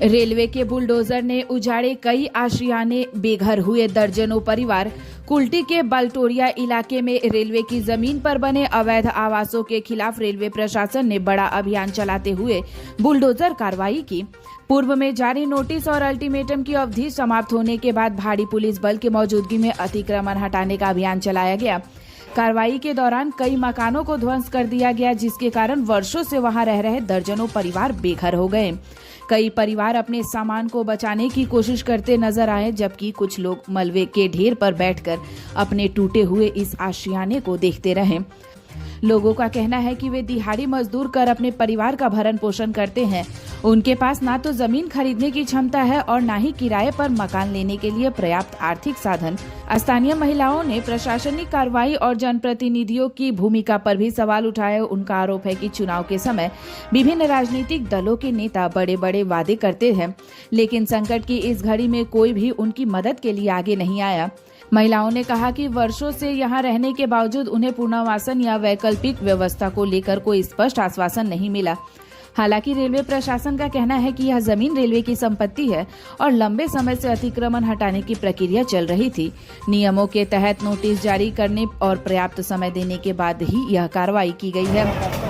Railway के bulldozer ने उजाड़े कई आशियाने, बेघर हुए दर्जनों परिवार। कुल्टी के बलटोरिया इलाके में रेलवे की जमीन पर बने अवैध आवासों के खिलाफ रेलवे प्रशासन ने बड़ा अभियान चलाते हुए बुलडोजर कार्रवाई की। पूर्व में जारी नोटिस और अल्टीमेटम की अवधि समाप्त होने के बाद भारी पुलिस बल की मौजूदगी में अतिक्रमण हटाने का अभियान चलाया गया। कार्रवाई के दौरान कई मकानों को ध्वंस कर दिया गया, जिसके कारण वर्षों से वहां रह रहे दर्जनों परिवार बेघर हो गए। कई परिवार अपने सामान को बचाने की कोशिश करते नजर आए, जबकि कुछ लोग मलबे के ढेर पर बैठकर अपने टूटे हुए इस आशियाने को देखते रहे। लोगों का कहना है कि वे दिहाड़ी मजदूर कर अपने परिवार का भरण पोषण करते हैं। उनके पास ना तो जमीन खरीदने की क्षमता है और ना ही किराए पर मकान लेने के लिए पर्याप्त आर्थिक साधन। स्थानीय महिलाओं ने प्रशासनिक कार्रवाई और जनप्रतिनिधियों की भूमिका पर भी सवाल उठाए। उनका आरोप है कि चुनाव के समय विभिन्न राजनीतिक दलों के नेता बड़े बड़े वादे करते हैं, लेकिन संकट की इस घड़ी में कोई भी उनकी मदद के लिए आगे नहीं आया। महिलाओं ने कहा कि वर्षों से यहां रहने के बावजूद उन्हें पुनर्वासन या वैकल्पिक व्यवस्था को लेकर कोई स्पष्ट आश्वासन नहीं मिला। हालांकि रेलवे प्रशासन का कहना है कि यह जमीन रेलवे की संपत्ति है और लंबे समय से अतिक्रमण हटाने की प्रक्रिया चल रही थी। नियमों के तहत नोटिस जारी करने और पर्याप्त समय देने के बाद ही यह कार्रवाई की गई है।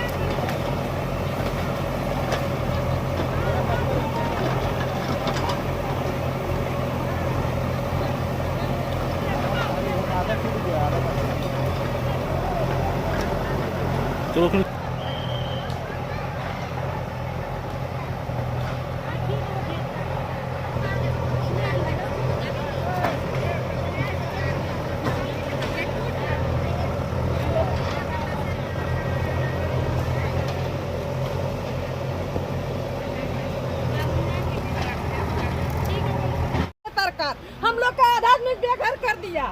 हम लोग का आदमी बेघर कर दिया।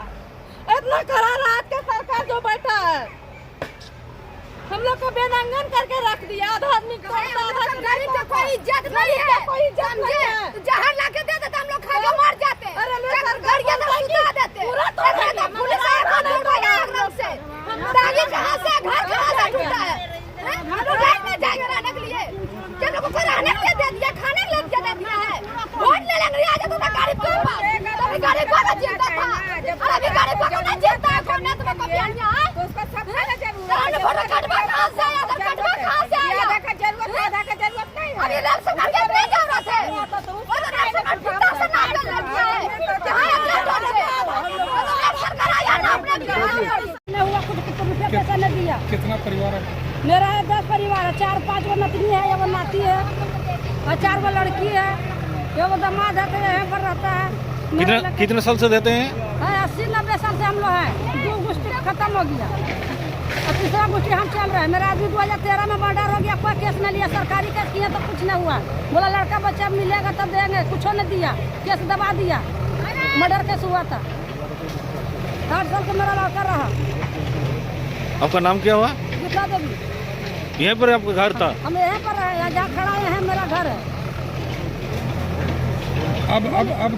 इतना करा रात के सरकार जो बैठा है, हम लोग को बेनंगन करके रख दिया। आदमी को गरीब का कोई इज्जत नहीं है, कोई इज्जत नहीं है। तो जहर ला के दे देते, हम लोग खा के मर जाते। अरे गाड़ियां तो सुता देते। पुलिस आया एकदम से, दागी कहां से, घर कहां से टूटा है। हम लोग लाइन में जाएंगे रहने के लिए, क्या लोगों को रहने के लिए दे दिया, खाने के लिए दे दिया है। वोट ले लेंगे, आ जाता था गाड़ी के पास, अभी गाड़ी को ना जीता था, और अभी गाड़ी को ना जीता है। कौन है तुम्हें कभी आया है तो उसका सब खाना जरूर है। फोटो कटवा कहां से आया, आधार कटवा कहां से आया, आधार का जरूरत है, आधार का जरूरत नहीं है। अभी रेल सरकार के नहीं जरूरत है, वो तो रेल सरकार पिता से नाम कर दिया है। कहां है रेल सरकार आया ना अपने नहीं हुआ, कुछ रुपया पैसा नहीं दिया। कितना परिवार है? मेरा है 10 परिवार है, 4-5 वो नतनी है, वो नाती है और 4 वो लड़की है, वो दामाद है, तो यहीं पर रहता है। कितने साल से देते हैं? 80-90 साल से हम लोग हैं। 2 गोष्ठी खत्म हो गया और तीसरा गोष्ठी हम चल रहे हैं। मेरा आदमी 2013 में मर्डर हो गया, कोई केस नहीं लिया, सरकारी केस किया तो कुछ नहीं हुआ। बोला लड़का बच्चा मिलेगा तब देंगे, कुछ नहीं दिया, केस दबा दिया। मर्डर केस हुआ था, 8 साल का मेरा लड़का रहा। आपका नाम क्या हुआ? गीता देवी। यहीं पर आपका घर था? हम यहीं पर है, जहाँ खड़ा है मेरा घर है। अब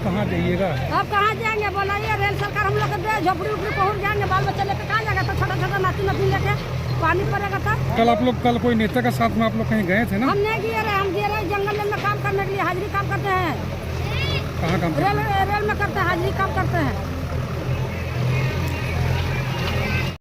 कहाँ जाइएगा? अब कहाँ जाएंगे बोलाइए, रेल सरकार हम लोग दे, झोपड़ी उपड़ी पहुँच जाएंगे, बाल बच्चे लेकर कहाँ जाएगा। तो छोटा छोटा नाती लेके पानी पड़ेगा तब। कल कोई नेता के साथ में आप लोग कहीं गए थे ना? हम नहीं गए रहे, हम गए रहे जंगल में काम करने के लिए, हाजिरी काम करते हैं। कहाँ काम? रेल में करते हैं, हाजिरी काम करते हैं।